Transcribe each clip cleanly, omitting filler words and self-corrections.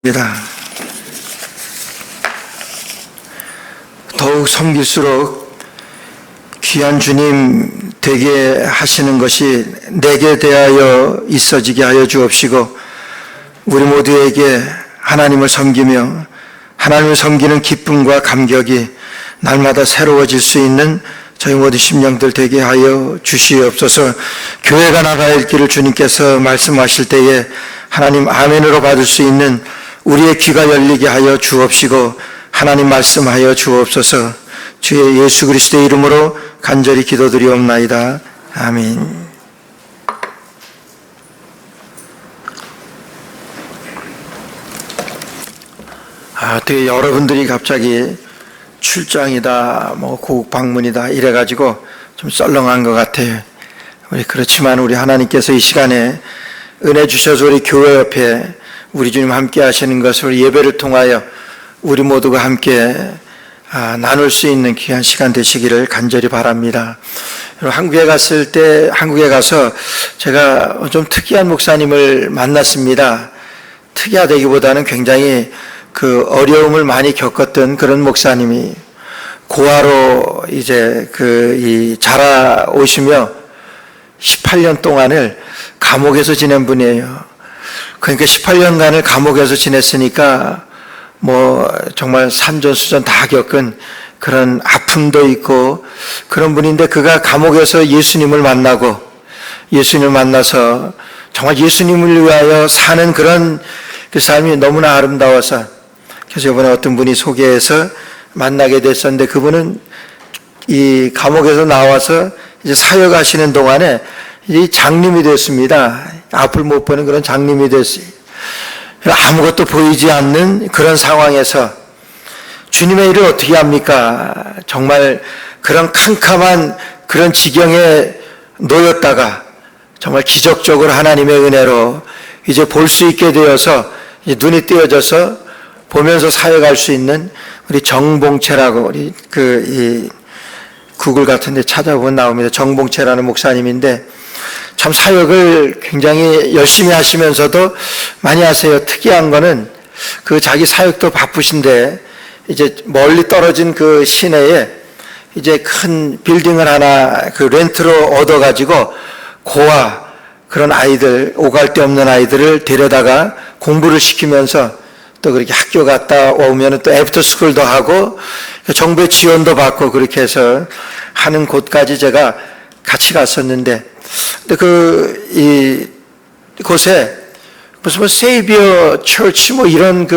입니다. 더욱 섬길수록 귀한 주님 되게 하시는 것이 내게 대하여 있어지게 하여 주옵시고, 우리 모두에게 하나님을 섬기며 하나님을 섬기는 기쁨과 감격이 날마다 새로워질 수 있는 저희 모두 심령들 되게 하여 주시옵소서. 교회가 나갈 길을 주님께서 말씀하실 때에 하나님 아멘으로 받을 수 있는 우리의 귀가 열리게 하여 주옵시고, 하나님 말씀하여 주옵소서. 주의 예수 그리스도의 이름으로 간절히 기도드리옵나이다. 아멘. 되게 여러분들이 갑자기 출장이다, 고국 방문이다 이래가지고 좀 썰렁한 것 같아요. 그렇지만 우리 하나님께서 이 시간에 은혜 주셔서 우리 교회 옆에 우리 주님 함께 하시는 것을 예배를 통하여 우리 모두가 함께 나눌 수 있는 귀한 시간 되시기를 간절히 바랍니다. 한국에 가서 제가 좀 특이한 목사님을 만났습니다. 특이하다기보다는 굉장히 어려움을 많이 겪었던 그런 목사님이 고아로 자라오시며 18년 동안을 감옥에서 지낸 분이에요. 그러니까 18년간을 감옥에서 지냈으니까 정말 산전수전 다 겪은 그런 아픔도 있고 그런 분인데, 그가 감옥에서 예수님을 만나서 정말 예수님을 위하여 사는 그런 그 삶이 너무나 아름다워서, 그래서 이번에 어떤 분이 소개해서 만나게 됐었는데, 그분은 이 감옥에서 나와서 이제 사역하시는 동안에 이 장님이 됐습니다. 앞을 못 보는 그런 장님이 됐어요. 아무것도 보이지 않는 그런 상황에서 주님의 일을 어떻게 합니까? 정말 그런 캄캄한 그런 지경에 놓였다가 정말 기적적으로 하나님의 은혜로 이제 볼 수 있게 되어서 이제 눈이 띄어져서 보면서 사역할 수 있는 우리 정봉채라고, 우리 이 구글 같은 데 찾아보면 나옵니다. 정봉채라는 목사님인데 참 사역을 굉장히 열심히 하시면서도 많이 하세요. 특이한 거는 자기 사역도 바쁘신데 이제 멀리 떨어진 그 시내에 이제 큰 빌딩을 하나 렌트로 얻어가지고 고아 그런 아이들, 오갈 데 없는 아이들을 데려다가 공부를 시키면서 또 그렇게 학교 갔다 오면 또 애프터 스쿨도 하고 정부의 지원도 받고 그렇게 해서 하는 곳까지 제가 같이 갔었는데, 근데 곳에 무슨 세이비어 처치 이런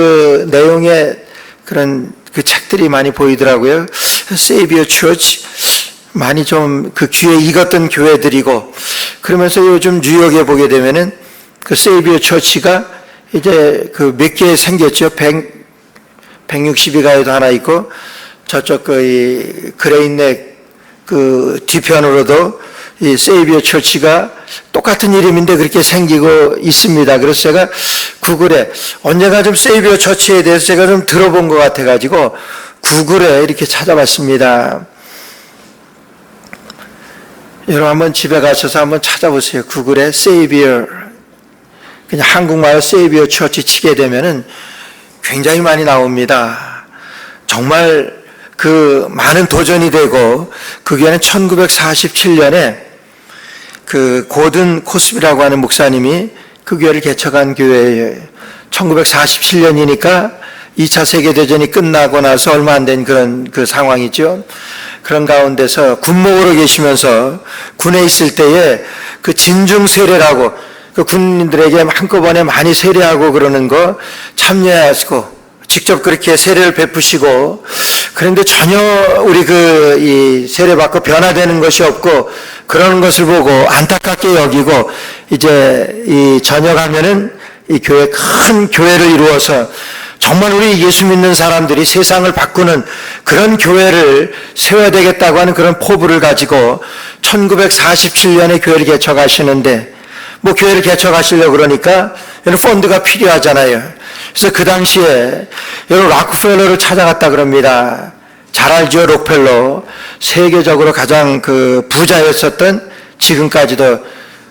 내용의 그런 책들이 많이 보이더라고요. 세이비어 처치 많이 좀 귀에 익었던 교회들이고, 그러면서 요즘 뉴욕에 보게 되면은 세이비어 처치가 이제 몇 개 생겼죠. 160이가에도 하나 있고, 저쪽 그레인넥 뒤편으로도 이 세이비어 처치가 똑같은 이름인데 그렇게 생기고 있습니다. 그래서 제가 구글에 언젠가 좀 세이비어 처치에 대해서 제가 좀 들어본 것 같아가지고 구글에 이렇게 찾아봤습니다. 여러분 한번 집에 가셔서 한번 찾아보세요. 구글에 세이비어, 그냥 한국말로 세이비어 처치 치게 되면은 굉장히 많이 나옵니다. 정말 많은 도전이 되고, 그 교회는 1947년에 고든 코스비라고 하는 목사님이 그 교회를 개척한 교회예요. 1947년이니까 2차 세계대전이 끝나고 나서 얼마 안 된 그런 상황이죠. 그런 가운데서 군목으로 계시면서 군에 있을 때에 진중 세례라고 군인들에게 한꺼번에 많이 세례하고 그러는 거 참여하시고 직접 그렇게 세례를 베푸시고, 그런데 전혀 우리 이 세례받고 변화되는 것이 없고 그러는 것을 보고 안타깝게 여기고, 이제 전역하면은 이 큰 교회를 이루어서 정말 우리 예수 믿는 사람들이 세상을 바꾸는 그런 교회를 세워야 되겠다고 하는 그런 포부를 가지고 1947년에 교회를 개척하시는데, 교회를 개척하시려고 그러니까 펀드가 필요하잖아요. 그래서 그 당시에 여러분 락펠러를 찾아갔다 그럽니다. 잘 알죠, 록펠러. 세계적으로 가장 부자였었던, 지금까지도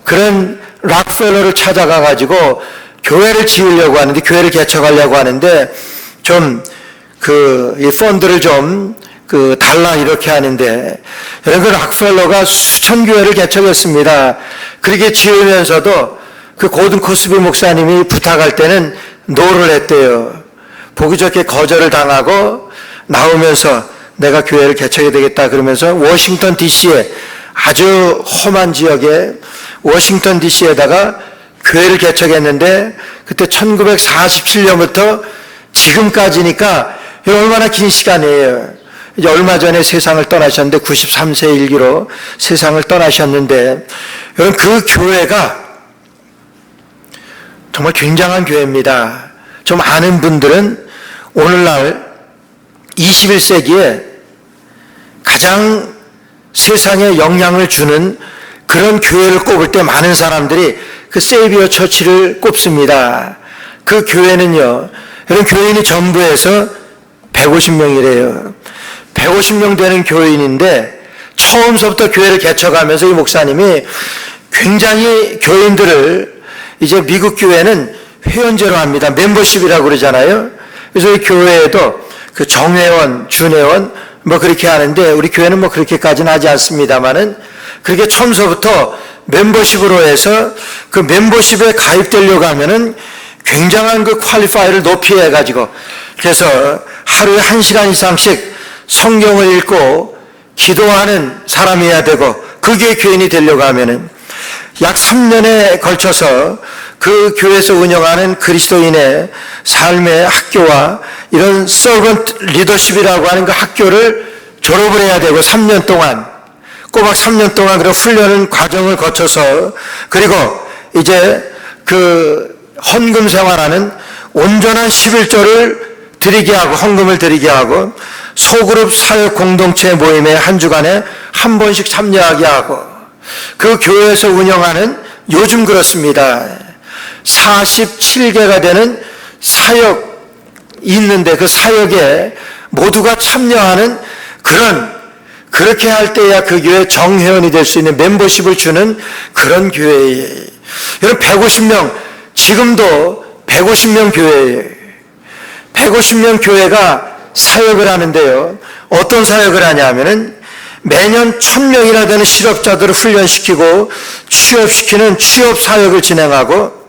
그런 락펠러를 찾아가 가지고 교회를 지으려고 하는데, 교회를 개척하려고 하는데, 이 펀드를 달라 이렇게 하는데, 여러분, 그 락펠러가 수천 교회를 개척했습니다. 그렇게 지으면서도 그 고든 코스비 목사님이 부탁할 때는 노를 했대요. 보기 좋게 거절을 당하고 나오면서 내가 교회를 개척해야 되겠다 그러면서 워싱턴 DC에 아주 험한 지역에 워싱턴 DC에다가 교회를 개척했는데 그때 1947년부터 지금까지니까 얼마나 긴 시간이에요. 이제 얼마 전에 세상을 떠나셨는데 93세 일기로 세상을 떠나셨는데 여러분 그 교회가 정말 굉장한 교회입니다. 좀 아는 분들은 오늘날 21세기에 가장 세상에 영향을 주는 그런 교회를 꼽을 때 많은 사람들이 그 세이비어 처치를 꼽습니다. 그 교회는요, 여러분 교인이 전부에서 150명이래요. 150명 되는 교인인데 처음서부터 교회를 개척하면서 이 목사님이 굉장히 교인들을 이제 미국 교회는 회원제로 합니다. 멤버십이라고 그러잖아요. 그래서 이 교회에도 그 정회원, 준회원 뭐 그렇게 하는데 우리 교회는 뭐 그렇게까지는 하지 않습니다만은 그렇게 처음서부터 멤버십으로 해서 그 멤버십에 가입되려고 하면은 굉장한 그 퀄리파이를 높이 해가지고 그래서 하루에 1시간 이상씩 성경을 읽고 기도하는 사람이어야 되고 그게 교인이 되려고 하면은 약 3년에 걸쳐서 그 교회에서 운영하는 그리스도인의 삶의 학교와 이런 서번트 리더십이라고 하는 그 학교를 졸업을 해야 되고 3년 동안 꼬박 3년 동안 그런 훈련을 과정을 거쳐서 그리고 이제 그 헌금 생활하는 온전한 11조를 드리게 하고 헌금을 드리게 하고 소그룹 사역 공동체 모임에 한 주간에 한 번씩 참여하게 하고 그 교회에서 운영하는 요즘 그렇습니다. 47개가 되는 사역이 있는데 그 사역에 모두가 참여하는 그렇게 할 때야 그 교회 정회원이 될 수 있는 멤버십을 주는 그런 교회예요. 여러분 150명, 지금도 150명 교회예요. 150명 교회가 사역을 하는데요. 어떤 사역을 하냐면은 매년 1000명이나 되는 실업자들을 훈련시키고 취업시키는 취업 사역을 진행하고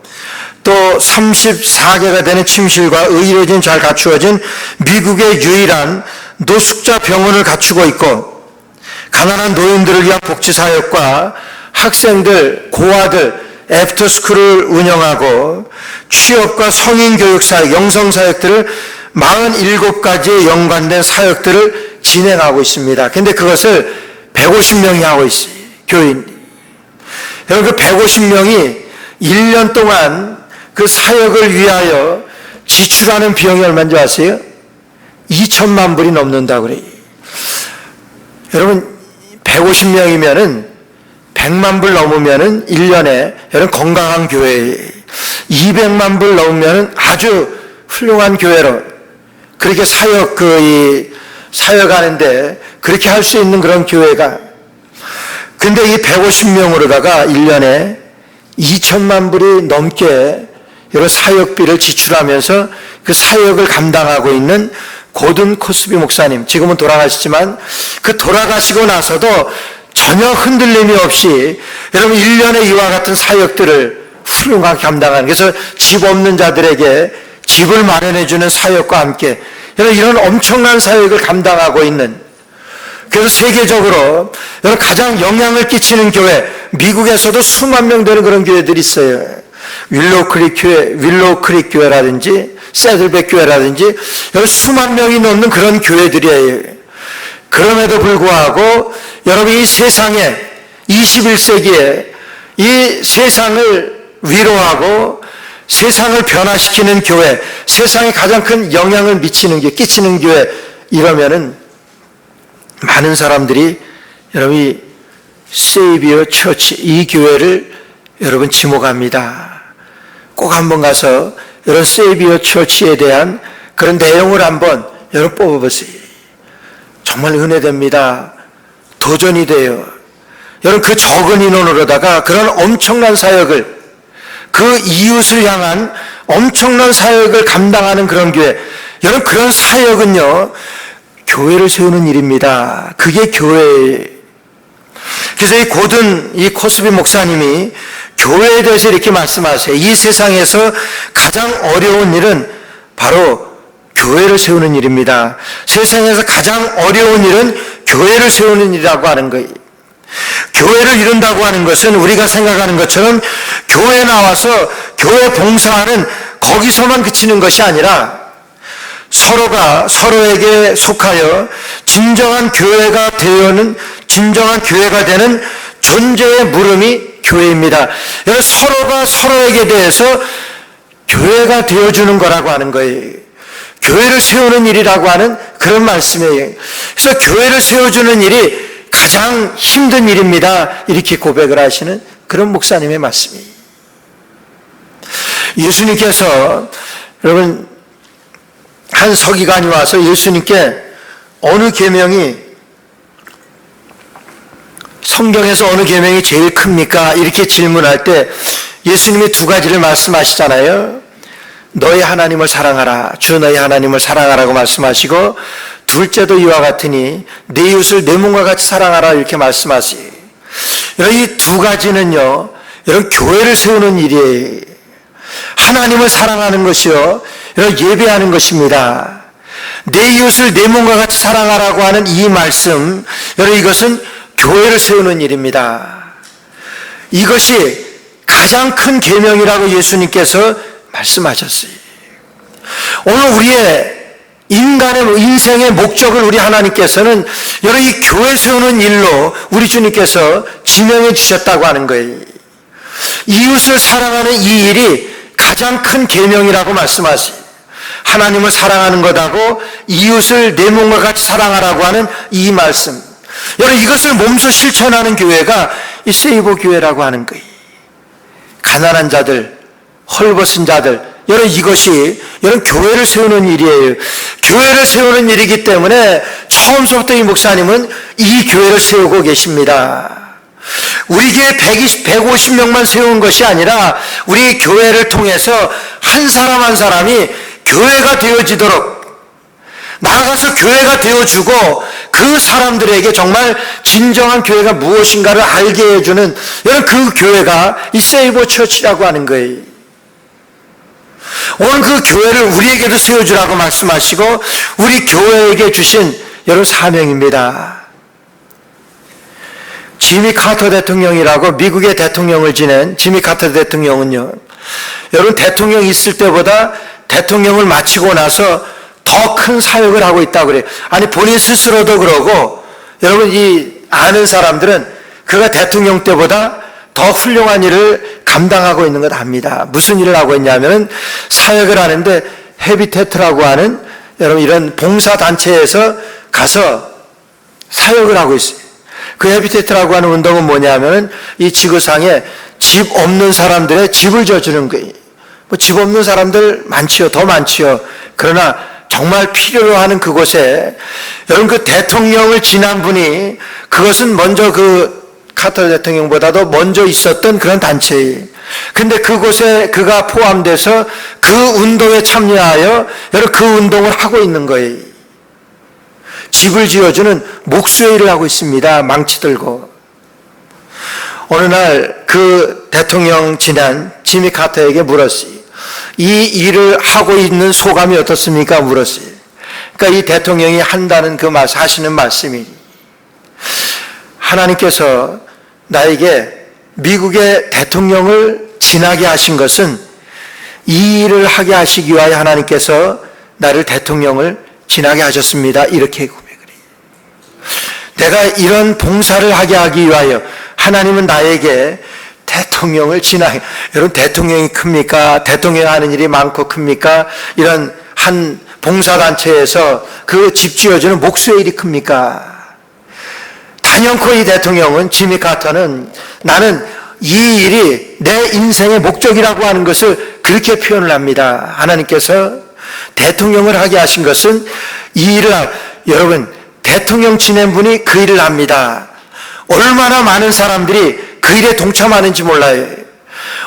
또 34개가 되는 침실과 의료진 잘 갖추어진 미국의 유일한 노숙자 병원을 갖추고 있고 가난한 노인들을 위한 복지사역과 학생들, 고아들, 애프터스쿨을 운영하고 취업과 성인교육사역, 영성사역들을 47가지에 연관된 사역들을 진행하고 있습니다. 근데 그것을 150명이 하고 있어요. 교인. 여러분 그 150명이 1년 동안 그 사역을 위하여 지출하는 비용이 얼마인지 아세요? 2천만 불이 넘는다고 그래요. 여러분 150명이면은 100만 불 넘으면은 1년에 여러분 건강한 교회 200만 불 넘으면은 아주 훌륭한 교회로 그렇게 사역하는데 그렇게 할 수 있는 그런 교회가 근데 이 150명으로다가 1년에 2천만 불이 넘게 여러 사역비를 지출하면서 그 사역을 감당하고 있는 고든 코스비 목사님, 지금은 돌아가시지만 그 돌아가시고 나서도 전혀 흔들림이 없이 여러분 1년에 이와 같은 사역들을 훌륭하게 감당하는, 그래서 집 없는 자들에게 집을 마련해주는 사역과 함께 여러분 이런 엄청난 사역을 감당하고 있는, 그래서 세계적으로 여러분 가장 영향을 끼치는 교회, 미국에서도 수만 명 되는 그런 교회들이 있어요. 윌로우 크릭 교회라든지 새들백 교회라든지 여러분 수만 명이 넘는 그런 교회들이에요. 그럼에도 불구하고 여러분 이 세상에 21세기에 이 세상을 위로하고 세상을 변화시키는 교회, 세상에 가장 큰 영향을 끼치는 교회, 이러면은 많은 사람들이 여러분 이 세이비어 처치, 이 교회를 여러분 지목합니다. 꼭 한번 가서 여러분 세이비어 처치에 대한 그런 내용을 한번 여러분 뽑아보세요. 정말 은혜됩니다. 도전이 돼요. 여러분 그 적은 인원으로다가 그런 엄청난 사역을 그 이웃을 향한 엄청난 사역을 감당하는 그런 교회. 여러분, 그런 사역은요, 교회를 세우는 일입니다. 그게 교회예요. 그래서 이 고든 이 코스비 목사님이 교회에 대해서 이렇게 말씀하세요. 이 세상에서 가장 어려운 일은 바로 교회를 세우는 일입니다. 세상에서 가장 어려운 일은 교회를 세우는 일이라고 하는 거예요. 교회를 이룬다고 하는 것은 우리가 생각하는 것처럼 교회에 나와서 교회 봉사하는 거기서만 그치는 것이 아니라 서로가 서로에게 속하여 진정한 교회가 되는 존재의 물음이 교회입니다. 서로가 서로에게 대해서 교회가 되어주는 거라고 하는 거예요. 교회를 세우는 일이라고 하는 그런 말씀이에요. 그래서 교회를 세워주는 일이 가장 힘든 일입니다. 이렇게 고백을 하시는 그런 목사님의 말씀이에요. 예수님께서 여러분 한 서기관이 와서 예수님께 어느 계명이 성경에서 어느 계명이 제일 큽니까? 이렇게 질문할 때 예수님이 두 가지를 말씀하시잖아요. 너희 하나님을 사랑하라. 주 너희 하나님을 사랑하라고 말씀하시고 둘째도 이와 같으니 내 이웃을 내 몸과 같이 사랑하라 이렇게 말씀하시고 이 두 가지는요. 여러분 교회를 세우는 일이에요. 하나님을 사랑하는 것이요. 여러분 예배하는 것입니다. 내 이웃을 내 몸과 같이 사랑하라고 하는 이 말씀 여러분 이것은 교회를 세우는 일입니다. 이것이 가장 큰 계명이라고 예수님께서 말씀하셨어요. 오늘 우리의 인간의 인생의 목적을 우리 하나님께서는 여러 이 교회 세우는 일로 우리 주님께서 지명해 주셨다고 하는 거예요. 이웃을 사랑하는 이 일이 가장 큰 계명이라고 말씀하세요. 하나님을 사랑하는 것하고 이웃을 내 몸과 같이 사랑하라고 하는 이 말씀. 여러분 이것을 몸소 실천하는 교회가 이 세이버 교회라고 하는 거예요. 가난한 자들, 헐벗은 자들, 여러분 이것이 여러분 교회를 세우는 일이에요. 교회를 세우는 일이기 때문에 처음부터 이 목사님은 이 교회를 세우고 계십니다. 우리 교회 150명만 세운 것이 아니라 우리 교회를 통해서 한 사람 한 사람이 교회가 되어지도록 나아가서 교회가 되어주고 그 사람들에게 정말 진정한 교회가 무엇인가를 알게 해주는 여러분 그 교회가 이 세이버 처치라고 하는 거예요. 오늘 그 교회를 우리에게도 세워주라고 말씀하시고 우리 교회에게 주신 여러분 사명입니다. 지미 카터 대통령이라고 미국의 대통령을 지낸 지미 카터 대통령은요. 여러분 대통령 있을 때보다 대통령을 마치고 나서 더 큰 사역을 하고 있다고 그래요. 아니 본인 스스로도 그러고 여러분 이 아는 사람들은 그가 대통령 때보다 더 훌륭한 일을 감당하고 있는 것 압니다. 무슨 일을 하고 있냐면 사역을 하는데 헤비테트라고 하는 여러분 이런 봉사단체에서 가서 사역을 하고 있어요. 그 헤비테트라고 하는 운동은 뭐냐면 이 지구상에 집 없는 사람들의 집을 져주는 거예요. 뭐 집 없는 사람들 많지요. 더 많지요. 그러나 정말 필요로 하는 그곳에 여러분 그 대통령을 지난 분이 그것은 먼저 그 카터 대통령보다도 먼저 있었던 그런 단체예요. 근데 그곳에 그가 포함돼서 그 운동에 참여하여 여러분 그 운동을 하고 있는 거예요. 집을 지어주는 목수의 일을 하고 있습니다. 망치 들고. 어느 날 그 대통령 지난 지미 카터에게 물었어요. 이 일을 하고 있는 소감이 어떻습니까? 물었어요. 그러니까 이 대통령이 한다는 그 말씀, 하시는 말씀이 하나님께서 나에게 미국의 대통령을 지나게 하신 것은 이 일을 하게 하시기 위하여 하나님께서 나를 대통령을 지나게 하셨습니다. 이렇게 고백을 해요. 내가 이런 봉사를 하게 하기 위하여 하나님은 나에게 대통령을 지나게, 여러분 대통령이 큽니까? 대통령이 하는 일이 많고 큽니까? 이런 한 봉사단체에서 그 집 지어주는 목수의 일이 큽니까? 단연코 이 대통령은 지미 카터는 나는 이 일이 내 인생의 목적이라고 하는 것을 그렇게 표현을 합니다. 하나님께서 대통령을 하게 하신 것은 이 일을 여러분 대통령 지낸 분이 그 일을 합니다. 얼마나 많은 사람들이 그 일에 동참하는지 몰라요.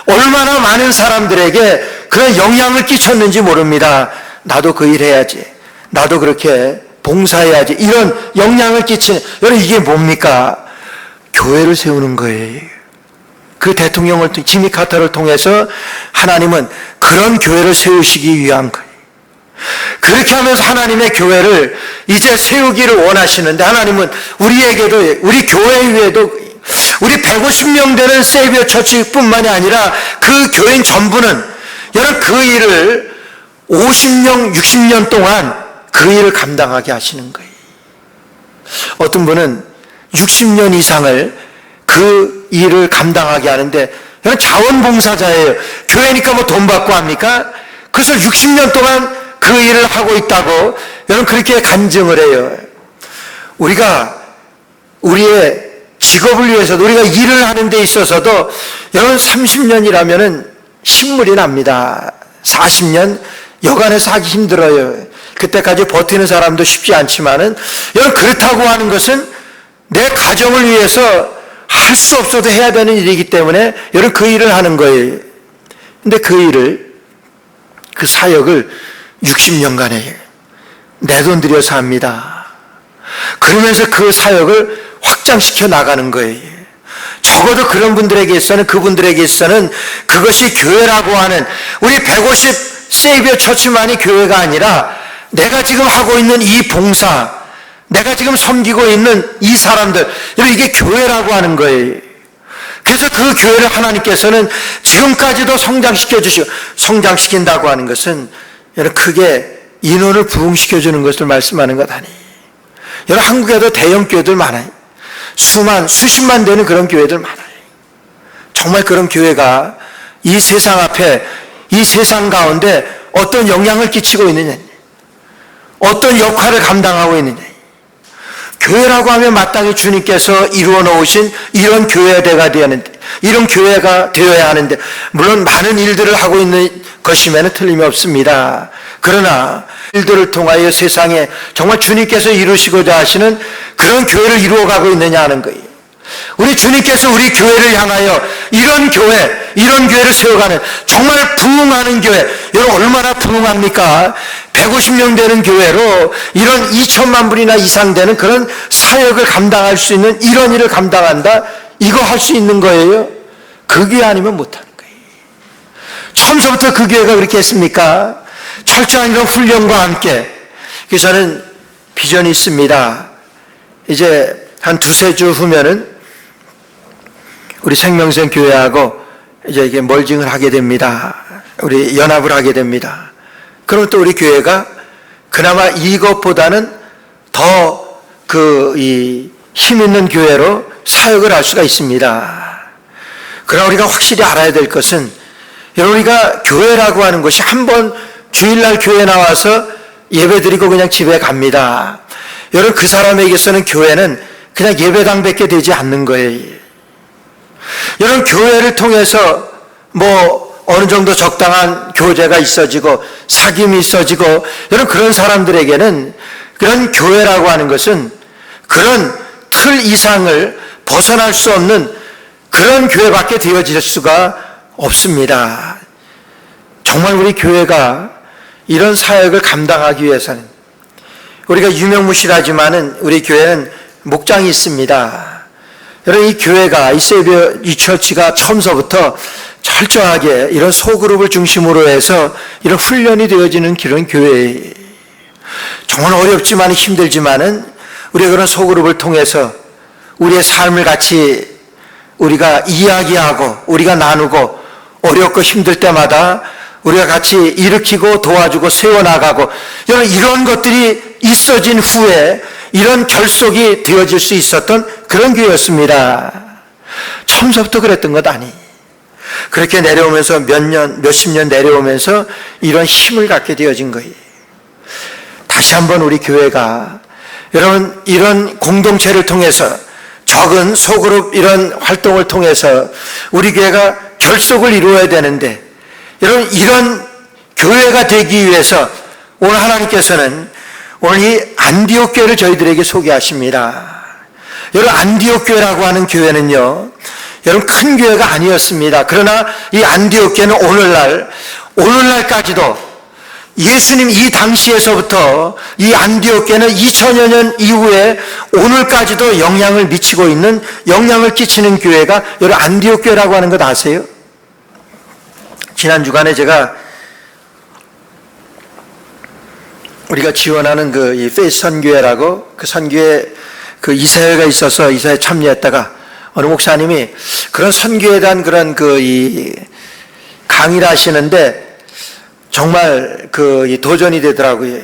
얼마나 많은 사람들에게 그런 영향을 끼쳤는지 모릅니다. 나도 그 일 해야지. 나도 그렇게 봉사해야지. 이런 영향을 끼치는, 여러분 이게 뭡니까? 교회를 세우는 거예요. 그 대통령을, 지미 카터를 통해서 하나님은 그런 교회를 세우시기 위한 거예요. 그렇게 하면서 하나님의 교회를 이제 세우기를 원하시는데, 하나님은 우리에게도, 우리 교회 위에도 우리 150명 되는 세이비어 처치뿐만이 아니라 그 교인 전부는 여러분 그 일을 50년, 60년 동안 그 일을 감당하게 하시는 거예요. 어떤 분은 60년 이상을 그 일을 감당하게 하는데, 여러분 자원봉사자예요. 교회니까 뭐 돈 받고 합니까? 그래서 60년 동안 그 일을 하고 있다고 여러분 그렇게 간증을 해요. 우리가 우리의 직업을 위해서도, 우리가 일을 하는 데 있어서도 여러분 30년이라면은 신물이 납니다. 40년 여간해서 하기 힘들어요. 그때까지 버티는 사람도 쉽지 않지만은, 여러분 그렇다고 하는 것은 내 가정을 위해서 할 수 없어도 해야 되는 일이기 때문에 여러분 그 일을 하는 거예요. 근데 그 일을, 그 사역을 60년간에 내 돈 들여서 합니다. 그러면서 그 사역을 확장시켜 나가는 거예요. 적어도 그런 분들에게서는, 그분들에게서는 그것이 교회라고 하는, 우리 150 세이비어 처치만이 교회가 아니라 내가 지금 하고 있는 이 봉사, 내가 지금 섬기고 있는 이 사람들, 이게 교회라고 하는 거예요. 그래서 그 교회를 하나님께서는 지금까지도 성장시켜 주시고, 성장시킨다고 하는 것은 여러분 크게 인원을 부흥시켜 주는 것을 말씀하는 것 아니에요. 여러분 한국에도 대형 교회들 많아요. 수십만 되는 그런 교회들 많아요. 정말 그런 교회가 이 세상 앞에, 이 세상 가운데 어떤 영향을 끼치고 있느냐, 어떤 역할을 감당하고 있느냐. 교회라고 하면 마땅히 주님께서 이루어 놓으신 이런 교회가 되었는데, 이런 교회가 되어야 하는데, 물론 많은 일들을 하고 있는 것이면 틀림이 없습니다. 그러나 일들을 통하여 세상에 정말 주님께서 이루시고자 하시는 그런 교회를 이루어가고 있느냐 하는 거예요. 우리 주님께서 우리 교회를 향하여 이런 교회를 세워가는 정말 부흥하는 교회, 여러분 얼마나 부흥합니까? 150명 되는 교회로 이런 2천만 불이나 이상 되는 그런 사역을 감당할 수 있는, 이런 일을 감당한다? 이거 할 수 있는 거예요? 그 교회 아니면 못하는 거예요. 처음부터 그 교회가 그렇게 했습니까? 철저한 이런 훈련과 함께. 그래서 저는 비전이 있습니다. 이제 한 두세 주 후면은 우리 생명샘 교회하고 이제 이게 멀징을 하게 됩니다. 우리 연합을 하게 됩니다. 그럼 또 우리 교회가 그나마 이것보다는 더 힘 있는 교회로 사역을 할 수가 있습니다. 그러나 우리가 확실히 알아야 될 것은, 여러분 우리가 교회라고 하는 것이 한번 주일날 교회 나와서 예배드리고 그냥 집에 갑니다. 여러분 그 사람에게서는 교회는 그냥 예배당밖에 되지 않는 거예요. 여러분 교회를 통해서 뭐 어느 정도 적당한 교제가 있어지고 사귐이 있어지고, 여러분 그런 사람들에게는 그런 교회라고 하는 것은 그런 틀 이상을 벗어날 수 없는 그런 교회밖에 되어질 수가 없습니다. 정말 우리 교회가 이런 사역을 감당하기 위해서는, 우리가 유명무실하지만은 우리 교회는 목장이 있습니다. 여러분 이 교회가, 이 세이비어 이 처치가 처음서부터 철저하게 이런 소그룹을 중심으로 해서 이런 훈련이 되어지는 그런 교회예요. 정말 어렵지만 힘들지만은 우리가 그런 소그룹을 통해서 우리의 삶을 같이 우리가 이야기하고 우리가 나누고, 어렵고 힘들 때마다 우리가 같이 일으키고 도와주고 세워나가고, 여러분 이런 것들이 있어진 후에 이런 결속이 되어질 수 있었던 그런 교회였습니다. 처음부터 그랬던 것 아니. 그렇게 내려오면서 몇십 년 내려오면서 이런 힘을 갖게 되어진 거예요. 다시 한번 우리 교회가 여러분 이런 공동체를 통해서, 적은 소그룹 이런 활동을 통해서 우리 교회가 결속을 이루어야 되는데, 여러분 이런 교회가 되기 위해서 오늘 하나님께서는 오늘 이 안디옥 교회를 저희들에게 소개하십니다. 여러분 안디옥 교회라고 하는 교회는요, 여러분 큰 교회가 아니었습니다. 그러나 이 안디옥 교회는 오늘날까지도 예수님 이 당시에서부터 이 안디옥 교회는 2000여 년 이후에 오늘까지도 영향을 미치고 있는, 영향을 끼치는 교회가 여러분 안디옥 교회라고 하는 것 아세요? 지난 주간에 제가 우리가 지원하는 이 페이스 선교회라고 그 선교회 그 이사회가 있어서 이사회에 참여했다가 어느 목사님이 그런 선교에 대한 그런 이 강의를 하시는데 정말 이 도전이 되더라고요.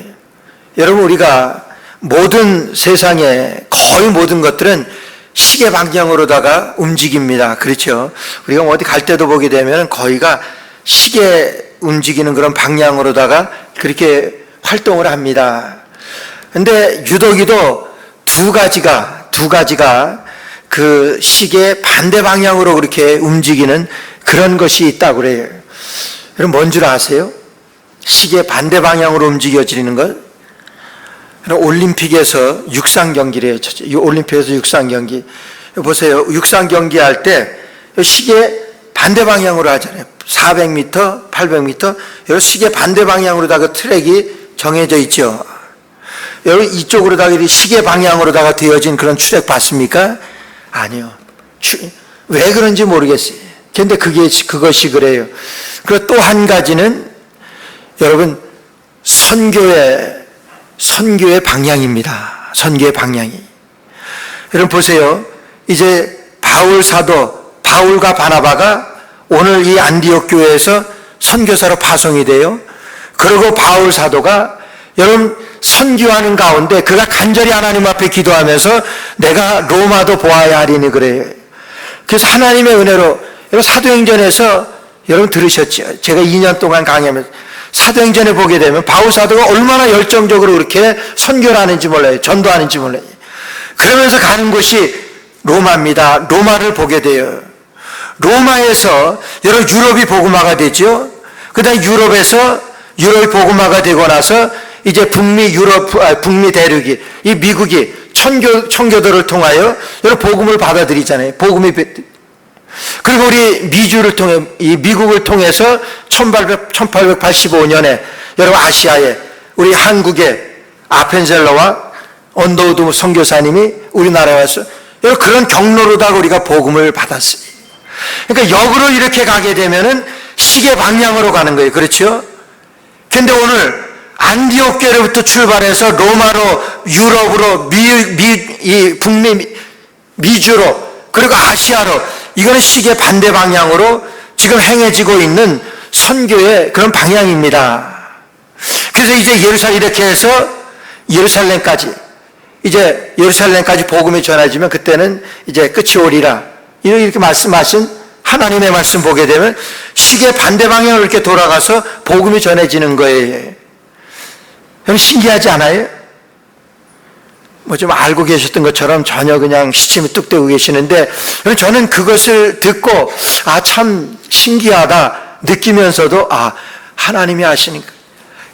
여러분 우리가 모든 세상에 거의 모든 것들은 시계 방향으로다가 움직입니다. 그렇죠? 우리가 어디 갈 때도 보게 되면 거의가 시계 움직이는 그런 방향으로다가 그렇게 활동을 합니다. 근데 유독이도 두 가지가 그 시계 반대 방향으로 그렇게 움직이는 그런 것이 있다고 그래요. 여러분 뭔 줄 아세요? 시계 반대 방향으로 움직여지는 것? 올림픽에서 육상 경기를 해요. 올림픽에서 육상 경기. 보세요. 육상 경기 할 때 시계 반대 방향으로 하잖아요. 400m, 800m. 여러분 시계 반대 방향으로다가 트랙이 정해져 있죠. 여러분 이쪽으로다가 시계 방향으로다가 되어진 그런 트랙 봤습니까? 아니요. 왜 그런지 모르겠어요. 근데 그것이 그래요. 그리고 또 한 가지는 여러분 선교의 방향입니다. 선교의 방향이. 여러분 보세요. 이제 바울 사도, 바울과 바나바가 오늘 이 안디옥 교회에서 선교사로 파송이 돼요. 그리고 바울 사도가 여러분 선교하는 가운데 그가 간절히 하나님 앞에 기도하면서 내가 로마도 보아야 하리니 그래요. 그래서 하나님의 은혜로 여러분 사도행전에서 여러분 들으셨죠? 제가 2년 동안 강의하면서 사도행전에 보게 되면 바울 사도가 얼마나 열정적으로 그렇게 선교를 하는지 몰라요. 전도하는지 몰라요. 그러면서 가는 곳이 로마입니다. 로마를 보게 돼요. 로마에서 여러분 유럽이 복음화가 되죠. 그 다음에 유럽이 복음화가 되고 나서 이제 북미 대륙이, 이 미국이 청교도를 통하여 여러분 복음을 받아들이잖아요. 그리고 우리 미국을 통해서 1885년에 여러분 아시아에 우리 한국의 아펜셀러와 언더우드 선교사님이 우리나라에 와서 여러분 그런 경로로다가 우리가 복음을 받았어요. 그러니까 역으로 이렇게 가게 되면은 시계 방향으로 가는 거예요. 그렇죠? 근데 오늘 안디옥 교회로부터 출발해서 로마로, 유럽으로, 북미, 미주로, 그리고 아시아로, 이거는 시계 반대 방향으로 지금 행해지고 있는 선교의 그런 방향입니다. 그래서 이제 이렇게 해서 예루살렘까지 복음이 전해지면 그때는 이제 끝이 오리라. 이렇게 말씀하신 하나님의 말씀 보게 되면 시계 반대 방향으로 이렇게 돌아가서 복음이 전해지는 거예요. 여러분 신기하지 않아요? 뭐 좀 알고 계셨던 것처럼 전혀 그냥 시침이 뚝 떼고 계시는데 저는 그것을 듣고 참 신기하다 느끼면서도 하나님이 하시니까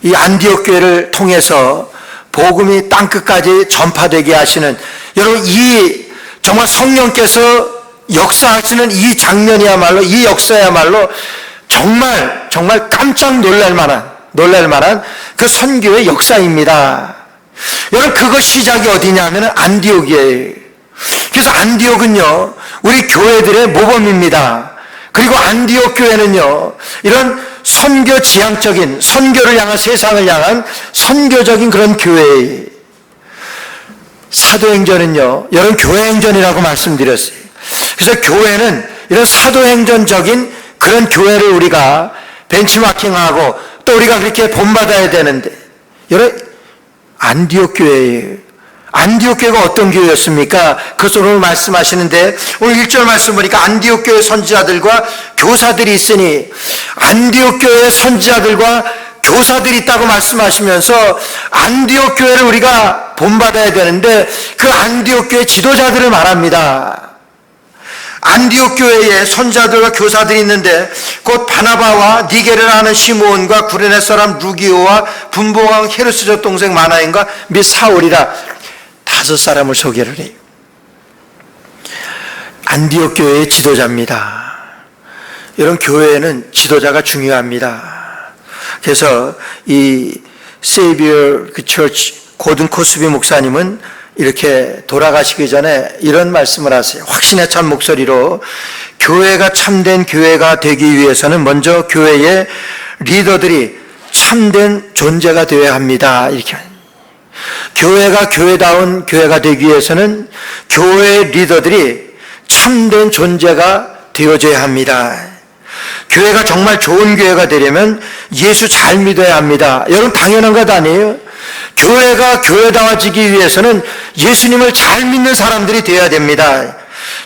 이 안디옥 교회를 통해서 복음이 땅끝까지 전파되게 하시는 여러분 이 정말 성령께서 역사하시는 이 장면이야말로 이 역사야말로 정말 깜짝 놀랄 만한 그 선교의 역사입니다. 여러분 그거 시작이 어디냐면 안디옥이에요. 그래서 안디옥은요 우리 교회들의 모범입니다. 그리고 안디옥 교회는요 이런 선교 지향적인 선교를 향한 세상을 향한 선교적인 그런 교회예요. 사도행전은요 여러분 교회행전이라고 말씀드렸어요. 그래서 교회는 이런 사도행전적인 그런 교회를 우리가 벤치마킹하고 또 우리가 그렇게 본받아야 되는데 여러분 안디옥 교회예요. 안디옥 교회가 어떤 교회였습니까? 그것을 오늘 말씀하시는데 오늘 1절 말씀 보니까 안디옥 교회 선지자들과 교사들이 있으니 안디옥 교회의 선지자들과 교사들이 있다고 말씀하시면서 안디옥 교회를 우리가 본받아야 되는데 그 안디옥 교회 지도자들을 말합니다. 안디옥 교회에 선지자들과 교사들이 있는데 곧 바나바와 니게를 하는 시므온과 구레네 사람 루기오와 분봉왕 헤르스적 동생 마나인과 및 사울이라 5 사람을 소개를 해요. 안디옥 교회의 지도자입니다. 이런 교회에는 지도자가 중요합니다. 그래서 이 세이비어 그 처치 고든 코스비 목사님은 이렇게 돌아가시기 전에 이런 말씀을 하세요. 확신에 찬 목소리로 교회가 참된 교회가 되기 위해서는 먼저 교회의 리더들이 참된 존재가 되어야 합니다. 이렇게 교회가 교회다운 교회가 되기 위해서는 교회 리더들이 참된 존재가 되어져야 합니다. 교회가 정말 좋은 교회가 되려면 예수 잘 믿어야 합니다. 여러분 당연한 것 아니에요? 교회가 교회다워지기 위해서는 예수님을 잘 믿는 사람들이 되어야 됩니다.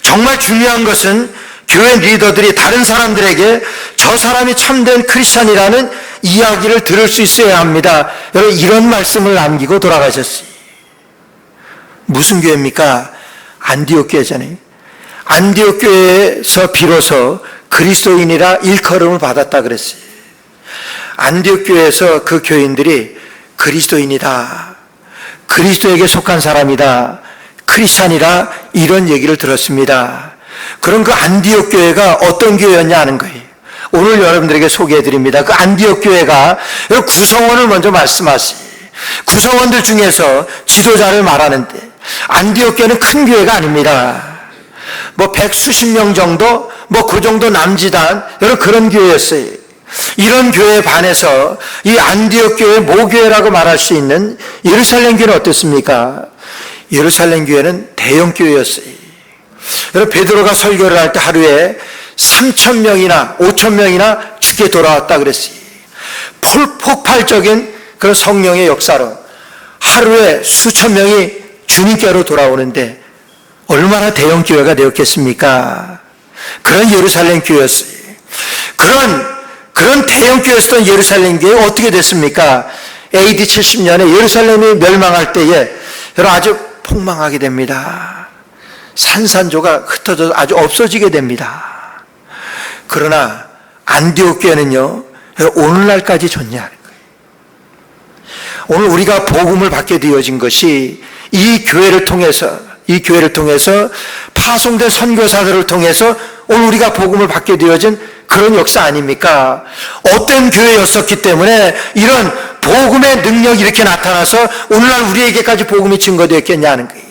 정말 중요한 것은 교회 리더들이 다른 사람들에게 저 사람이 참된 크리스찬이라는 이야기를 들을 수 있어야 합니다. 여러분 이런 말씀을 남기고 돌아가셨어요. 무슨 교회입니까? 안디옥 교회잖아요. 안디옥 교회에서 비로소 그리스도인이라 일컬음을 받았다 그랬어요. 안디옥 교회에서 그 교인들이 그리스도인이다, 그리스도에게 속한 사람이다, 크리스찬이라 이런 얘기를 들었습니다. 그럼 그 안디옥 교회가 어떤 교회였냐 하는 거예요. 오늘 여러분들에게 소개해드립니다. 그 안디옥 교회가 구성원을 먼저 말씀하세요. 구성원들 중에서 지도자를 말하는데 안디옥 교회는 큰 교회가 아닙니다. 뭐 백수십 명 정도, 뭐 그 정도 남지단 여러 그런 교회였어요. 이런 교회에 반해서 이 안디옥 교회 모교회라고 말할 수 있는 예루살렘 교회는 어떻습니까? 예루살렘 교회는 대형 교회였어요. 여러분 베드로가 설교를 할 때 하루에 3,000명이나 5,000명이나 주께 돌아왔다 그랬어요. 폭발적인 그런 성령의 역사로 하루에 수천 명이 주님께로 돌아오는데 얼마나 대형 교회가 되었겠습니까? 그런 예루살렘 교회였어요. 그런 대형 교회였던 예루살렘 교회 어떻게 됐습니까? AD 70년에 예루살렘이 멸망할 때에 여러분 아주 폭망하게 됩니다. 산산조가 흩어져서 아주 없어지게 됩니다. 그러나 안디옥 교회는요 오늘날까지 존재하는 거예요. 오늘 우리가 복음을 받게 되어진 것이 이 교회를 통해서 파송된 선교사들을 통해서 오늘 우리가 복음을 받게 되어진 그런 역사 아닙니까? 어떤 교회였었기 때문에 이런 복음의 능력이 이렇게 나타나서 오늘날 우리에게까지 복음이 증거되었겠냐는 거예요.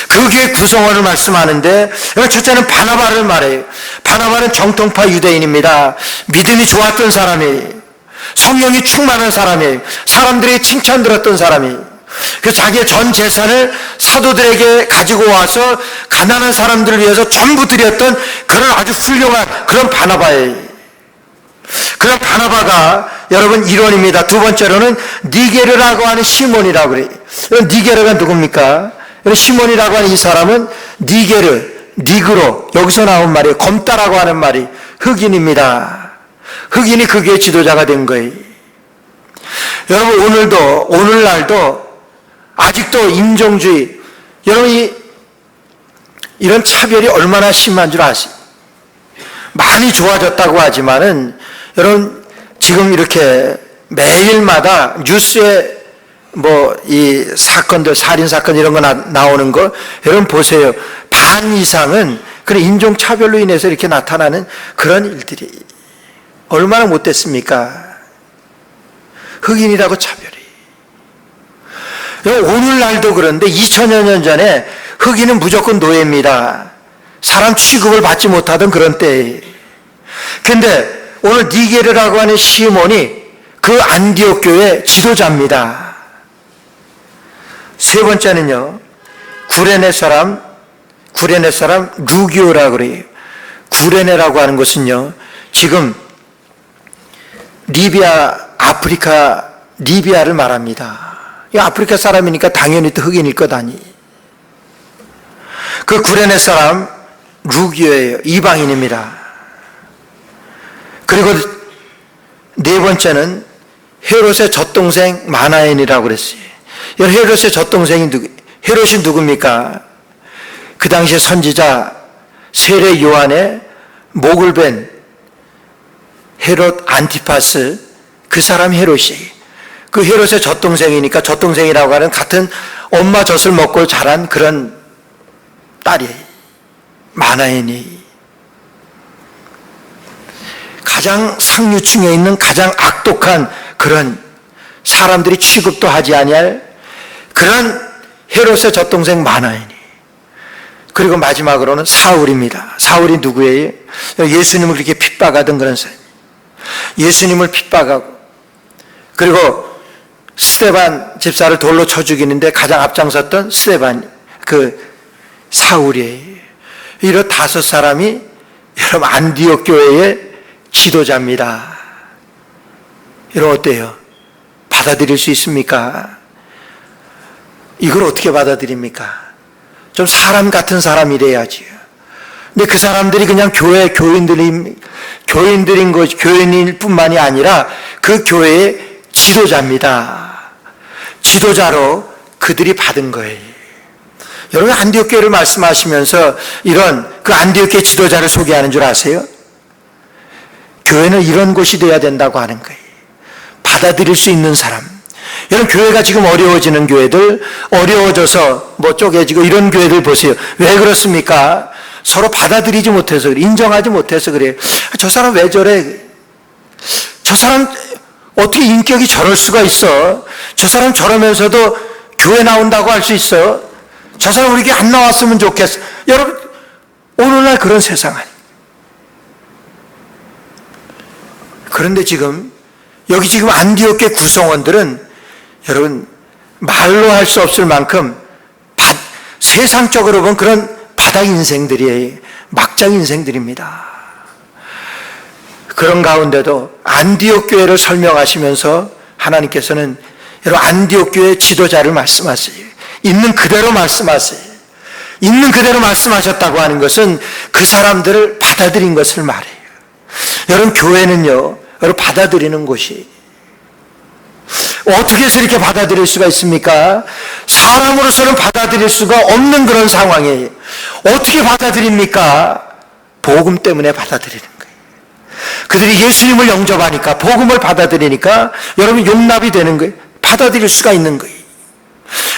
그 교회 구성원을 말씀하는데 첫째는 바나바를 말해요. 바나바는 정통파 유대인입니다. 믿음이 좋았던 사람이에요. 성령이 충만한 사람이에요. 사람들이 칭찬 들었던 사람이에요. 그 자기의 전 재산을 사도들에게 가지고 와서 가난한 사람들을 위해서 전부 드렸던 그런 아주 훌륭한 그런 바나바예요. 그런 바나바가 여러분 일원입니다. 두 번째로는 니게르라고 하는 시몬이라고 그래요. 니게르가 누굽니까? 시몬이라고 하는 이 사람은 니게르, 니그로 여기서 나온 말이에요. 검다라고 하는 말이 흑인입니다. 흑인이 그 교회 지도자가 된 거예요. 여러분 오늘날도 아직도 인종주의, 여러분 이런 차별이 얼마나 심한 줄 아세요? 많이 좋아졌다고 하지만은 여러분 지금 이렇게 매일마다 뉴스에 뭐 이 사건들, 살인 사건 이런 거 나오는 거 여러분 보세요. 반 이상은 그런 인종 차별로 인해서 이렇게 나타나는 그런 일들이 얼마나 못됐습니까? 흑인이라고 차별이. 오늘날도 그런데 2000여 년 전에 흑인은 무조건 노예입니다. 사람 취급을 받지 못하던 그런 때에. 근데 오늘 니게르라고 하는 시몬이 그 안디옥 교회 지도자입니다. 세 번째는요, 구레네 사람 루기오라고 그래요. 구레네라고 하는 것은요, 지금 리비아를 말합니다. 이 아프리카 사람이니까 당연히 또 흑인일 것 아니. 그 구레네 사람 루기오예요. 이방인입니다. 그리고 네 번째는 헤롯의 젖동생 마나엔이라고 그랬어요. 헤롯의 젖동생이 헤롯이 누굽니까? 그 당시에 선지자 세례 요한의 목을 벤 헤롯 안티파스, 그 사람이 헤롯이에요. 그 헤롯의 젖동생이니까 젖동생이라고 하는 같은 엄마 젖을 먹고 자란 그런 딸이에요. 많아이니. 가장 상류층에 있는 가장 악독한 그런 사람들이 취급도 하지 아니할 그런 헤롯의 젖동생 많아이니. 그리고 마지막으로는 사울입니다. 사울이 누구예요? 예수님을 그렇게 핍박하던 그런 사람. 예수님을 핍박하고, 그리고 스데반 집사를 돌로 쳐 죽이는데 가장 앞장섰던 스데반, 사울이에요. 이런 5사람이 여러분 안디옥 교회의 지도자입니다. 여러분 어때요? 받아들일 수 있습니까? 이걸 어떻게 받아들입니까? 좀 사람 같은 사람이래야지요. 근데 그 사람들이 그냥 교인일 뿐만이 아니라 그 교회의 지도자입니다. 지도자로 그들이 받은 거예요. 여러분 안디옥 교회를 말씀하시면서 이런 그 안디옥 교회 지도자를 소개하는 줄 아세요? 교회는 이런 곳이 되어야 된다고 하는 거예요. 받아들일 수 있는 사람. 여러분 교회가 지금 어려워지는 교회들, 어려워져서 쪼개지고 이런 교회들 보세요. 왜 그렇습니까? 서로 받아들이지 못해서 그래. 인정하지 못해서 그래요. 저 사람 왜 저래? 저 사람 어떻게 인격이 저럴 수가 있어? 저 사람 저러면서도 교회 나온다고 할 수 있어? 저 사람 우리 교회 안 나왔으면 좋겠어. 여러분 오늘날 그런 세상 아니에요. 그런데 여기 지금 안디옥 교회 구성원들은 여러분 말로 할 수 없을 만큼 세상적으로 보면 그런 바닥 인생들이에요. 막장 인생들입니다. 그런 가운데도 안디옥 교회를 설명하시면서 하나님께서는 여러분 안디옥 교회 지도자를 말씀하세요. 있는 그대로 말씀하세요. 있는 그대로 말씀하셨다고 하는 것은 그 사람들을 받아들인 것을 말해요. 여러분 교회는요, 여러분 받아들이는 곳이에요. 어떻게 해서 이렇게 받아들일 수가 있습니까? 사람으로서는 받아들일 수가 없는 그런 상황이에요. 어떻게 받아들입니까? 복음 때문에 받아들이는 거예요. 그들이 예수님을 영접하니까, 복음을 받아들이니까 여러분 용납이 되는 거예요. 받아들일 수가 있는 거예요.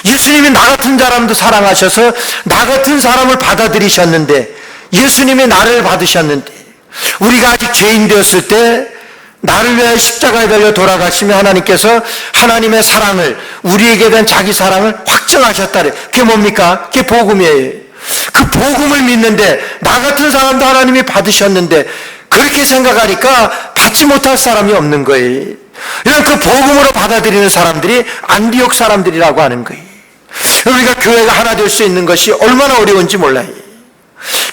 예수님이 나 같은 사람도 사랑하셔서 나 같은 사람을 받아들이셨는데, 예수님이 나를 받으셨는데, 우리가 아직 죄인 되었을 때 나를 위하여 십자가에 달려 돌아가시며 하나님께서 하나님의 사랑을, 우리에게 대한 자기 사랑을 확정하셨다래. 그게 뭡니까? 그게 복음이에요. 그 복음을 믿는데 나 같은 사람도 하나님이 받으셨는데 그렇게 생각하니까 받지 못할 사람이 없는 거예요. 이런 그 복음으로 받아들이는 사람들이 안디옥 사람들이라고 하는 거예요. 우리가 교회가 하나 될 수 있는 것이 얼마나 어려운지 몰라요.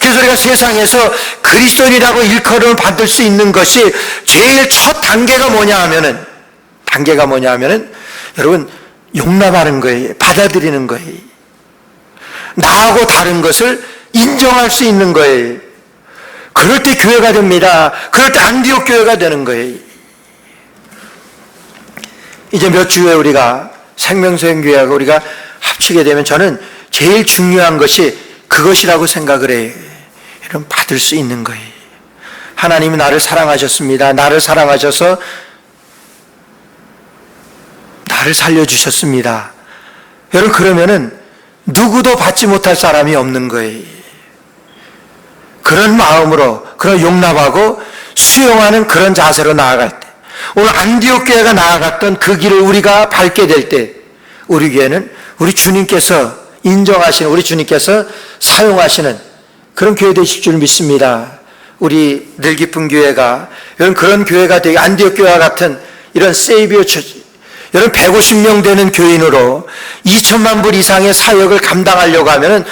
그래서 우리가 세상에서 그리스도인이라고 일컬음을 받을 수 있는 것이 제일 첫 단계가 뭐냐 하면은 여러분 용납하는 거예요. 받아들이는 거예요. 나하고 다른 것을 인정할 수 있는 거예요. 그럴 때 교회가 됩니다. 그럴 때 안디옥 교회가 되는 거예요. 이제 몇 주 후에 우리가 생명수행교회하고 우리가 합치게 되면 저는 제일 중요한 것이 그것이라고 생각을 해요. 여러분 받을 수 있는 거예요. 하나님이 나를 사랑하셨습니다. 나를 사랑하셔서 나를 살려주셨습니다. 여러분 그러면은 누구도 받지 못할 사람이 없는 거예요. 그런 마음으로, 그런 용납하고 수용하는 그런 자세로 나아갈 때, 오늘 안디옥 교회가 나아갔던 그 길을 우리가 밟게 될 때, 우리 교회는 우리 주님께서 인정하시는, 우리 주님께서 사용하시는 그런 교회 되실 줄 믿습니다. 우리 늘 깊은 교회가 이런 그런 교회가 되게, 안디옥 교회와 같은 이런 세이비어 처치, 여러분 150명 되는 교인으로 2천만 불 이상의 사역을 감당하려고 하면은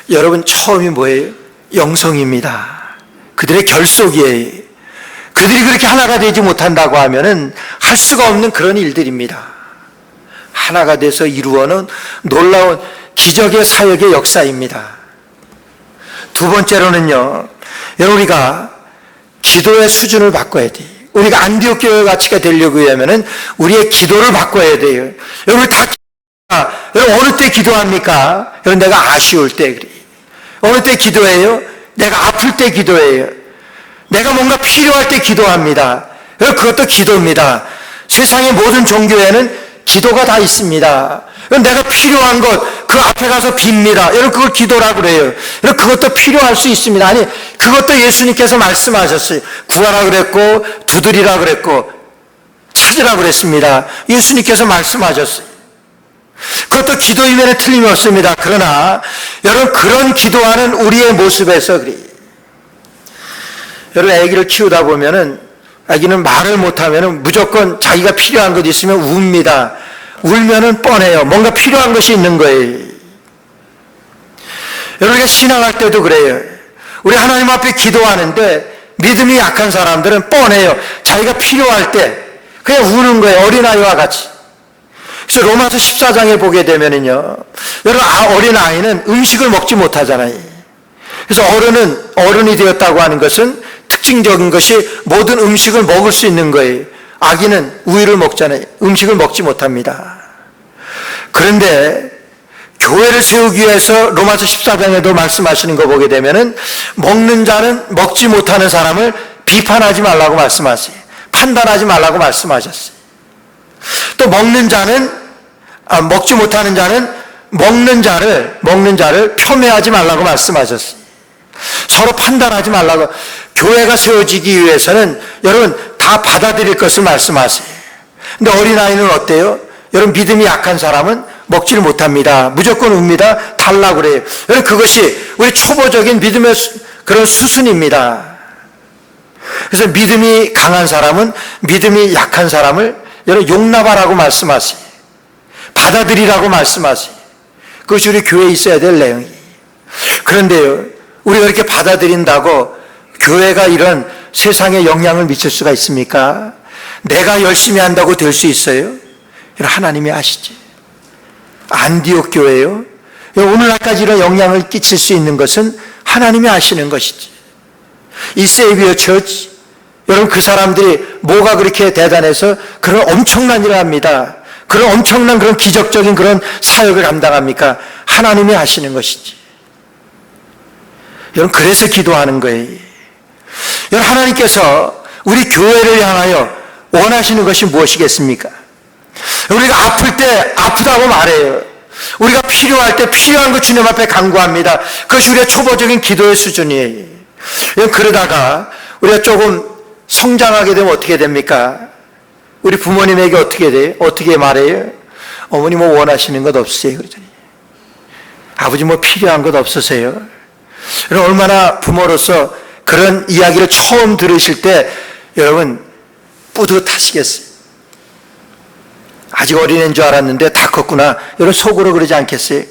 여러분 처음이 뭐예요? 영성입니다. 그들의 결속이에요. 그들이 그렇게 하나가 되지 못한다고 하면은 할 수가 없는 그런 일들입니다. 하나가 돼서 이루어는 놀라운 기적의 사역의 역사입니다. 두 번째로는요, 여러분 우리가 기도의 수준을 바꿔야 돼요. 우리가 안디옥 교회 가치가 되려고 하면은 우리의 기도를 바꿔야 돼요. 여러분 여러분 어느 때 기도합니까? 여러분 내가 아쉬울 때 그래요. 어느 때 기도해요? 내가 아플 때 기도해요. 내가 뭔가 필요할 때 기도합니다. 여러분 그것도 기도입니다. 세상의 모든 종교에는 기도가 다 있습니다. 내가 필요한 것, 그 앞에 가서 빕니다. 여러분 그걸 기도라고 그래요. 여러분 그것도 필요할 수 있습니다. 아니 그것도 예수님께서 말씀하셨어요. 구하라 그랬고 두드리라 그랬고 찾으라 그랬습니다. 예수님께서 말씀하셨어요. 그것도 기도이면 틀림이 없습니다. 그러나 여러분 그런 기도하는 우리의 모습에서 그래요. 여러분 아기를 키우다 보면은 아기는 말을 못하면은 무조건 자기가 필요한 것 있으면 웁니다. 울면은 뻔해요. 뭔가 필요한 것이 있는 거예요. 여러분 우리가 신앙할 때도 그래요. 우리 하나님 앞에 기도하는데 믿음이 약한 사람들은 뻔해요. 자기가 필요할 때 그냥 우는 거예요. 어린아이와 같이. 그래서 로마서 14장에 보게 되면은요. 여러분 어린아이는 음식을 먹지 못하잖아요. 그래서 어른이 되었다고 하는 것은 특징적인 것이 모든 음식을 먹을 수 있는 거예요. 아기는 우유를 먹잖아요. 음식을 먹지 못합니다. 그런데 교회를 세우기 위해서 로마서 14장에도 말씀하시는 거 보게 되면은 먹는 자는 먹지 못하는 사람을 비판하지 말라고 말씀하세요. 판단하지 말라고 말씀하셨어요. 또 먹지 못하는 자는 먹는 자를 폄훼하지 말라고 말씀하셨어요. 서로 판단하지 말라고. 교회가 세워지기 위해서는 여러분 다 받아들일 것을 말씀하세요. 근데 어린아이는 어때요? 여러분 믿음이 약한 사람은 먹지를 못합니다. 무조건 웁니다. 달라고 그래요. 여러분 그것이 우리 초보적인 믿음의 그런 수순입니다. 그래서 믿음이 강한 사람은 믿음이 약한 사람을 여러분 용납하라고 말씀하세요. 받아들이라고 말씀하세요. 그것이 우리 교회에 있어야 될 내용이에요. 그런데요, 우리가 이렇게 받아들인다고 교회가 이런 세상에 영향을 미칠 수가 있습니까? 내가 열심히 한다고 될 수 있어요? 하나님이 아시지. 안디옥 교회요. 오늘날까지 이런 영향을 끼칠 수 있는 것은 하나님이 아시는 것이지. 이 세이비어 처치, 여러분 그 사람들이 뭐가 그렇게 대단해서 그런 엄청난 일을 합니다. 그런 엄청난 그런 기적적인 그런 사역을 감당합니까? 하나님이 하시는 것이지. 여러분 그래서 기도하는 거예요. 여러분 하나님께서 우리 교회를 향하여 원하시는 것이 무엇이겠습니까? 우리가 아플 때 아프다고 말해요. 우리가 필요할 때 필요한 것 주님 앞에 간구합니다. 그것이 우리의 초보적인 기도의 수준이에요. 그러다가 우리가 조금 성장하게 되면 어떻게 됩니까? 우리 부모님에게 어떻게 돼요? 어떻게 말해요? 어머니 뭐 원하시는 것 없으세요? 그러더니 아버지 뭐 필요한 것 없으세요? 여러분 얼마나 부모로서 그런 이야기를 처음 들으실 때 여러분 뿌듯하시겠어요? 아직 어린애인 줄 알았는데 다 컸구나. 여러분 속으로 그러지 않겠어요?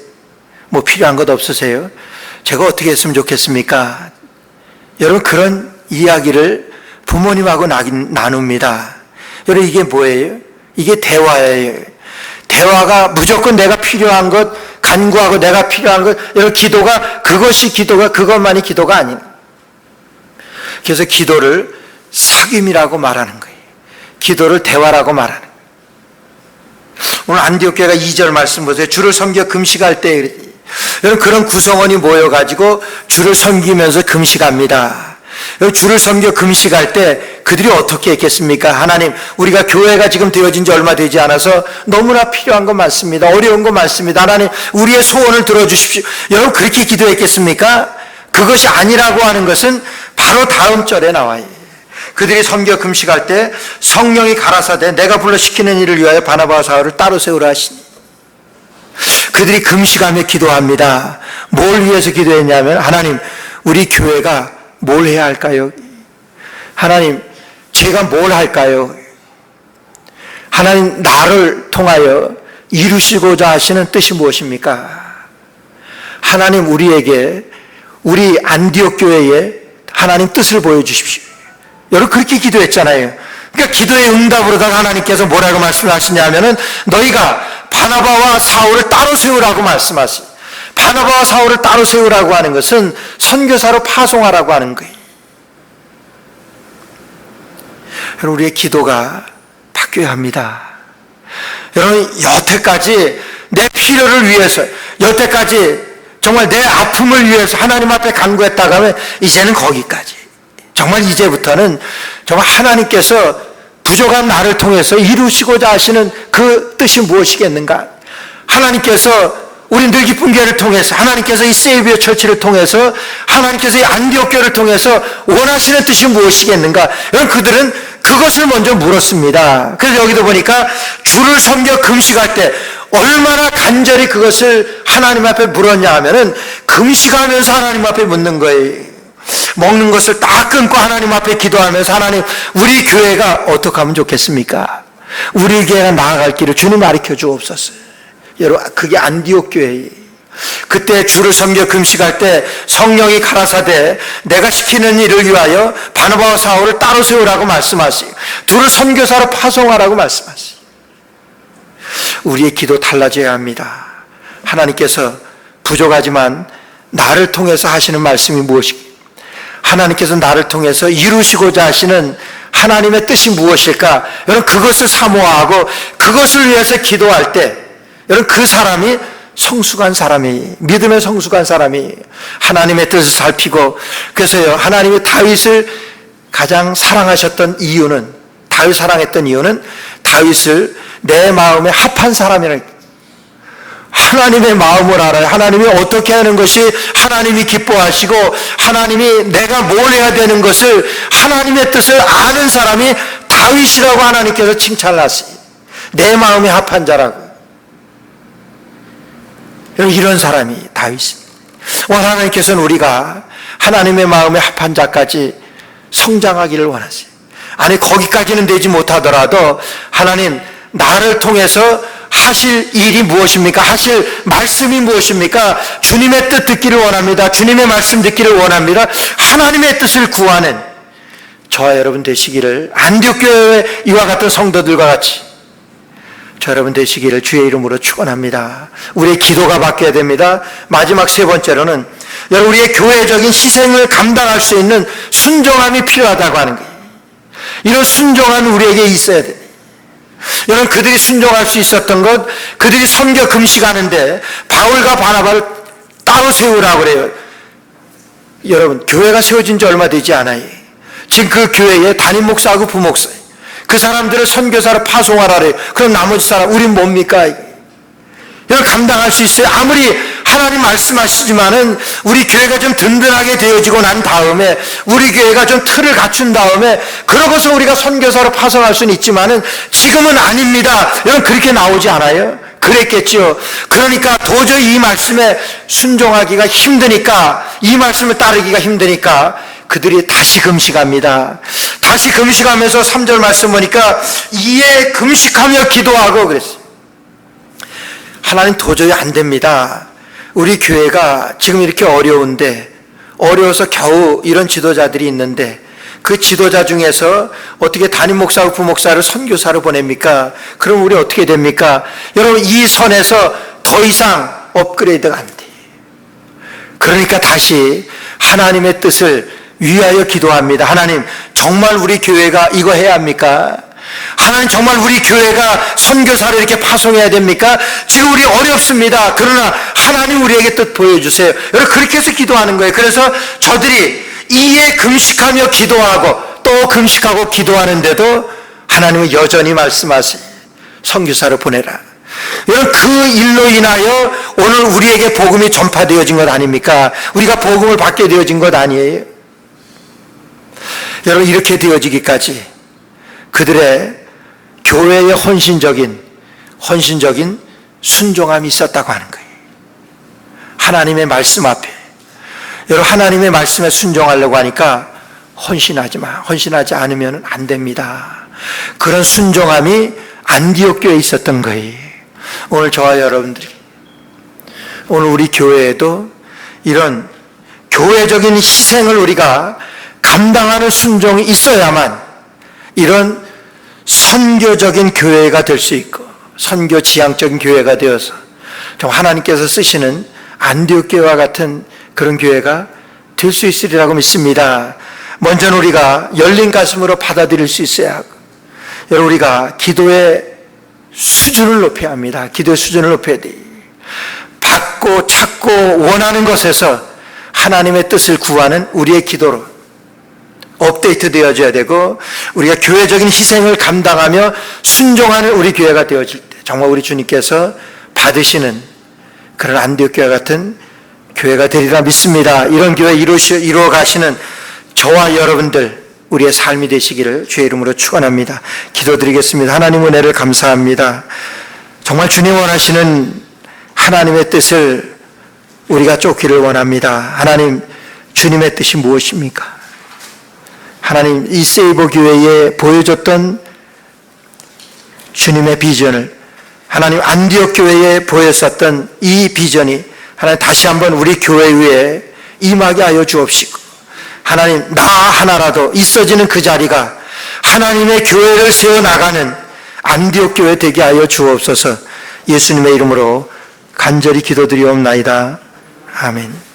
뭐 필요한 것 없으세요? 제가 어떻게 했으면 좋겠습니까? 여러분 그런 이야기를 부모님하고 나눕니다. 여러분 이게 뭐예요? 이게 대화예요. 대화가 무조건 내가 필요한 것 간구하고 내가 필요한 것, 여러분 그것만이 기도가 아닙니다. 그래서 기도를 사귐이라고 말하는 거예요. 기도를 대화라고 말하는 거예요. 오늘 안디옥 교회가 2절 말씀 보세요. 주를 섬겨 금식할 때 여러분 그런 구성원이 모여가지고 주를 섬기면서 금식합니다. 주를 섬겨 금식할 때 그들이 어떻게 했겠습니까? 하나님, 우리가 교회가 지금 되어진 지 얼마 되지 않아서 너무나 필요한 거 많습니다. 어려운 거 많습니다. 하나님, 우리의 소원을 들어주십시오. 여러분 그렇게 기도했겠습니까? 그것이 아니라고 하는 것은 바로 다음 절에 나와요. 그들이 섬겨 금식할 때 성령이 가라사대 내가 불러 시키는 일을 위하여 바나바와 사울을 따로 세우라 하시니. 그들이 금식하며 기도합니다. 뭘 위해서 기도했냐면 하나님, 우리 교회가 뭘 해야 할까요? 하나님, 제가 뭘 할까요? 하나님, 나를 통하여 이루시고자 하시는 뜻이 무엇입니까? 하나님, 우리에게 우리 안디옥 교회에 하나님 뜻을 보여주십시오. 여러분 그렇게 기도했잖아요. 그러니까 기도의 응답으로다가 하나님께서 뭐라고 말씀하시냐면은 너희가 바나바와 사울을 따로 세우라고 말씀하세요. 바나바와 사울을 따로 세우라고 하는 것은 선교사로 파송하라고 하는 거예요. 여러분 우리의 기도가 바뀌어야 합니다. 여러분 여태까지 내 필요를 위해서, 여태까지 정말 내 아픔을 위해서 하나님 앞에 간구했다가 하면 이제는 거기까지. 정말 이제부터는 정말 하나님께서 부족한 나를 통해서 이루시고자 하시는 그 뜻이 무엇이겠는가? 하나님께서 우리 늘 기쁜 교회를 통해서 하나님께서 이 세이비어 처치를 통해서 하나님께서 이 안디옥 교회를 통해서 원하시는 뜻이 무엇이겠는가? 여러분 그들은 그것을 먼저 물었습니다. 그래서 여기도 보니까 주를 섬겨 금식할 때 얼마나 간절히 그것을 하나님 앞에 물었냐 하면은 금식하면서 하나님 앞에 묻는 거예요. 먹는 것을 딱 끊고 하나님 앞에 기도하면서 하나님 우리 교회가 어떻게 하면 좋겠습니까? 우리 교회가 나아갈 길을 주님 가르쳐 주옵소서. 여러분 그게 안디옥 교회예요. 그때 주를 섬겨 금식할 때 성령이 가라사대 내가 시키는 일을 위하여 바나바와 사울을 따로 세우라고 말씀하시고 둘을 선교사로 파송하라고 말씀하시고 우리의 기도 달라져야 합니다. 하나님께서 부족하지만 나를 통해서 하시는 말씀이 무엇일까? 하나님께서 나를 통해서 이루시고자 하시는 하나님의 뜻이 무엇일까? 여러분 그것을 사모하고 그것을 위해서 기도할 때 여러분 그 사람이 성숙한 사람이 믿음의 성숙한 사람이 하나님의 뜻을 살피고 그래서요 하나님이 다윗을 가장 사랑하셨던 이유는 다윗 사랑했던 이유는 다윗을 내 마음에 합한 사람이라 하나님의 마음을 알아요. 하나님이 어떻게 하는 것이 하나님이 기뻐하시고 하나님이 내가 뭘 해야 되는 것을 하나님의 뜻을 아는 사람이 다윗이라고 하나님께서 칭찬하시니 내 마음에 합한 자라고 이런 사람이 다윗입니다. 하나님께서는 우리가 하나님의 마음에 합한 자까지 성장하기를 원하세요. 아니 거기까지는 되지 못하더라도 하나님 나를 통해서 하실 일이 무엇입니까? 하실 말씀이 무엇입니까? 주님의 뜻 듣기를 원합니다. 주님의 말씀 듣기를 원합니다. 하나님의 뜻을 구하는 저와 여러분 되시기를 안디옥 교회 이와 같은 성도들과 같이 저 여러분 되시기를 주의 이름으로 축원합니다. 우리의 기도가 바뀌어야 됩니다. 마지막 세 번째로는 여러분 우리의 교회적인 희생을 감당할 수 있는 순종함이 필요하다고 하는 거예요. 이런 순종함이 우리에게 있어야 됩니다. 여러분 그들이 순종할 수 있었던 것 그들이 선교 금식하는데 바울과 바나바를 따로 세우라고 그래요. 여러분 교회가 세워진 지 얼마 되지 않아요. 지금 그 교회에 담임 목사하고 부목사 그 사람들을 선교사로 파송하라래요. 그럼 나머지 사람 우린 뭡니까? 이걸 감당할 수 있어요? 아무리 하나님 말씀하시지만은 우리 교회가 좀 든든하게 되어지고 난 다음에 우리 교회가 좀 틀을 갖춘 다음에 그러고서 우리가 선교사로 파송할 수는 있지만은 지금은 아닙니다. 여러분 그렇게 나오지 않아요? 그랬겠죠. 그러니까 도저히 이 말씀에 순종하기가 힘드니까 이 말씀을 따르기가 힘드니까 그들이 다시 금식합니다. 다시 금식하면서 3절 말씀 보니까 이에 금식하며 기도하고 그랬어요. 하나님 도저히 안 됩니다. 우리 교회가 지금 이렇게 어려운데 어려워서 겨우 이런 지도자들이 있는데 그 지도자 중에서 어떻게 담임 목사하고 부목사를 선교사로 보냅니까? 그럼 우리 어떻게 됩니까? 여러분 이 선에서 더 이상 업그레이드가 안 돼. 그러니까 다시 하나님의 뜻을 위하여 기도합니다. 하나님 정말 우리 교회가 이거 해야 합니까? 하나님 정말 우리 교회가 선교사를 이렇게 파송해야 됩니까? 지금 우리 어렵습니다. 그러나 하나님 우리에게 뜻 보여주세요. 여러분 그렇게 해서 기도하는 거예요. 그래서 저들이 이에 금식하며 기도하고 또 금식하고 기도하는데도 하나님은 여전히 말씀하세요. 선교사를 보내라. 여러분 그 일로 인하여 오늘 우리에게 복음이 전파되어진 것 아닙니까? 우리가 복음을 받게 되어진 것 아니에요? 여러분 이렇게 되어지기까지 그들의 교회의 헌신적인 순종함이 있었다고 하는 거예요. 하나님의 말씀 앞에 여러분 하나님의 말씀에 순종하려고 하니까 헌신하지 않으면 안 됩니다. 그런 순종함이 안디옥 교회에 있었던 거예요. 오늘 저와 여러분들이 오늘 우리 교회에도 이런 교회적인 희생을 우리가 감당하는 순종이 있어야만 이런 선교적인 교회가 될 수 있고 선교 지향적인 교회가 되어서 좀 하나님께서 쓰시는 안디옥 교회와 같은 그런 교회가 될 수 있으리라고 믿습니다. 먼저는 우리가 열린 가슴으로 받아들일 수 있어야 하고 여러분 우리가 기도의 수준을 높여야 합니다. 기도의 수준을 높여야 돼요. 받고 찾고 원하는 것에서 하나님의 뜻을 구하는 우리의 기도로 업데이트 되어져야 되고 우리가 교회적인 희생을 감당하며 순종하는 우리 교회가 되어질 때 정말 우리 주님께서 받으시는 그런 안디옥 교회 같은 교회가 되리라 믿습니다. 이런 교회 이루어 가시는 저와 여러분들 우리의 삶이 되시기를 주의 이름으로 축원합니다. 기도드리겠습니다. 하나님 은혜를 감사합니다. 정말 주님 원하시는 하나님의 뜻을 우리가 쫓기를 원합니다. 하나님, 주님의 뜻이 무엇입니까? 하나님, 이 세이버 교회에 보여줬던 주님의 비전을 하나님 안디옥 교회에 보였었던 이 비전이 하나님 다시 한번 우리 교회 위에 임하게 하여 주옵시고, 하나님 나 하나라도 있어지는 그 자리가 하나님의 교회를 세워나가는 안디옥 교회 되게 하여 주옵소서. 예수님의 이름으로 간절히 기도드리옵나이다. 아멘.